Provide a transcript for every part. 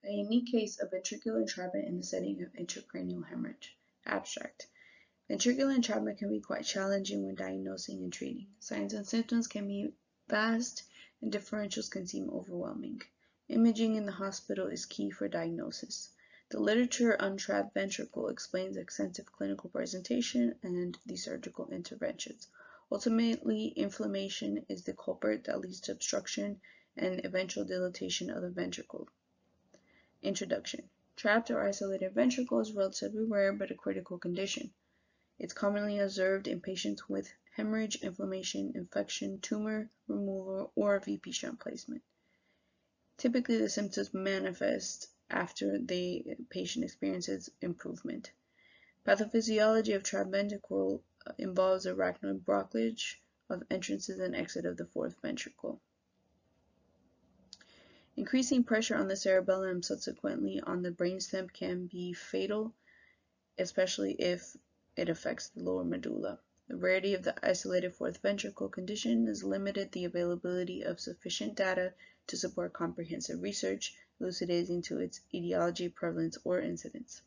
A unique case of ventricular entrapment in the setting of intracranial hemorrhage. Abstract. Ventricular entrapment can be quite challenging when diagnosing and treating. Signs and symptoms can be vast, and differentials can seem overwhelming. Imaging in the hospital is key for diagnosis. The literature on trapped ventricle explains extensive clinical presentation and the surgical interventions. Ultimately, inflammation is the culprit that leads to obstruction and eventual dilatation of the ventricle. Introduction. Trapped or isolated ventricle is relatively rare but a critical condition. It's commonly observed in patients with hemorrhage, inflammation, infection, tumor removal, or VP shunt placement. Typically, the symptoms manifest after the patient experiences improvement. Pathophysiology of trapped ventricle involves arachnoid blockage of entrances and exit of the fourth ventricle. Increasing pressure on the cerebellum and subsequently on the brainstem can be fatal, especially if it affects the lower medulla. The rarity of the isolated fourth ventricle condition has limited the availability of sufficient data to support comprehensive research, elucidating to its etiology, prevalence, or incidence.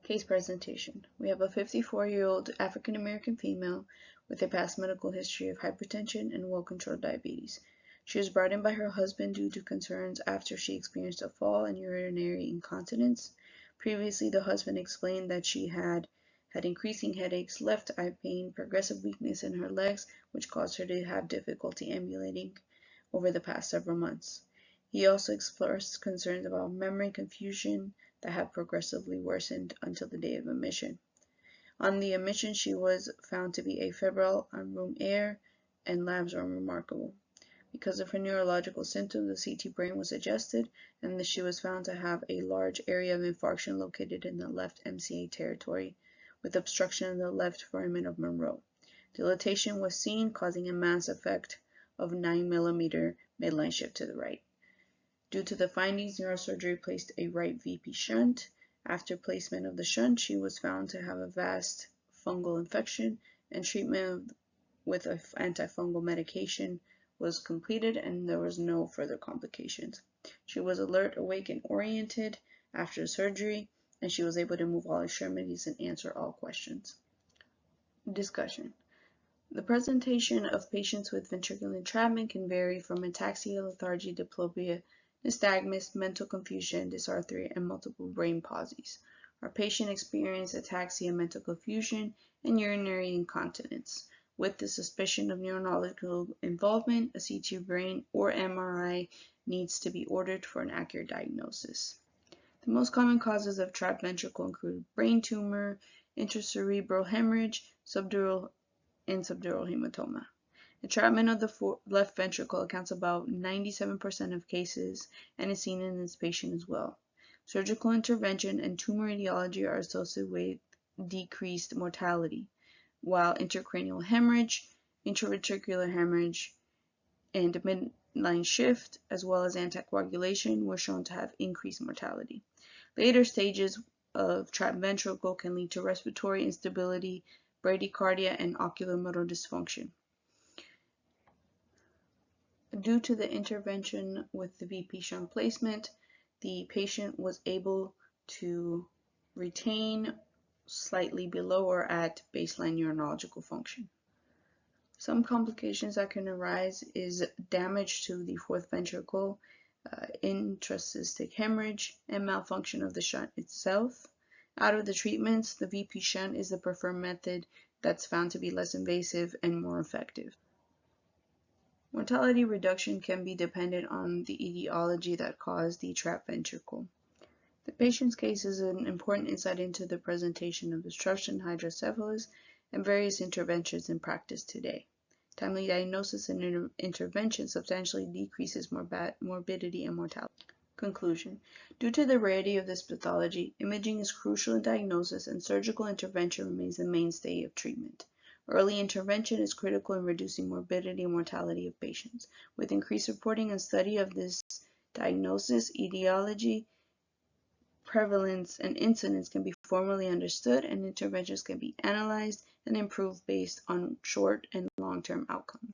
Case presentation. We have a 54-year-old African American female with a past medical history of hypertension and well-controlled diabetes. She was brought in by her husband due to concerns after she experienced a fall and urinary incontinence. Previously, the husband explained that she had increasing headaches, left eye pain, progressive weakness in her legs, which caused her to have difficulty ambulating over the past several months. He also expressed concerns about memory confusion that have progressively worsened until the day of admission. On the admission, she was found to be afebrile on room air, and labs were remarkable. Because of her neurological symptoms, the CT brain was suggested, and she was found to have a large area of infarction located in the left MCA territory, with obstruction in the left foramen of Monroe. Dilatation was seen, causing a mass effect of 9 mm midline shift to the right. Due to the findings, neurosurgery placed a right VP shunt. After placement of the shunt, she was found to have a vast fungal infection, and treatment with antifungal medication was completed, and there was no further complications. She was alert, awake, and oriented after surgery, and she was able to move all extremities and answer all questions. Discussion. The presentation of patients with ventricular entrapment can vary from ataxia, lethargy, diplopia, nystagmus, mental confusion, dysarthria, and multiple brain palsies. Our patient experienced ataxia, mental confusion, and urinary incontinence. With the suspicion of neurological involvement, a CT brain or MRI needs to be ordered for an accurate diagnosis. The most common causes of trapped ventricle include brain tumor, intracerebral hemorrhage, subdural hematoma. Entrapment of the left ventricle accounts about 97% of cases and is seen in this patient as well. Surgical intervention and tumor etiology are associated with decreased mortality, while intracranial hemorrhage, intraventricular hemorrhage, and midline shift, as well as anticoagulation, were shown to have increased mortality. Later stages of trapped ventricle can lead to respiratory instability, bradycardia, and oculomotor dysfunction. Due to the intervention with the VP shunt placement, the patient was able to retain slightly below or at baseline neurological function. Some complications that can arise is damage to the fourth ventricle, intracystic hemorrhage, and malfunction of the shunt itself. Out of the treatments, the VP shunt is the preferred method that's found to be less invasive and more effective. Mortality reduction can be dependent on the etiology that caused the trapped ventricle. The patient's case is an important insight into the presentation of obstruction, hydrocephalus, and various interventions in practice today. Timely diagnosis and intervention substantially decreases morbidity and mortality. Conclusion. Due to the rarity of this pathology, imaging is crucial in diagnosis, and surgical intervention remains the mainstay of treatment. Early intervention is critical in reducing morbidity and mortality of patients. With increased reporting and study of this diagnosis, etiology, prevalence, and incidence can be formally understood, and interventions can be analyzed and improved based on short and long-term outcomes.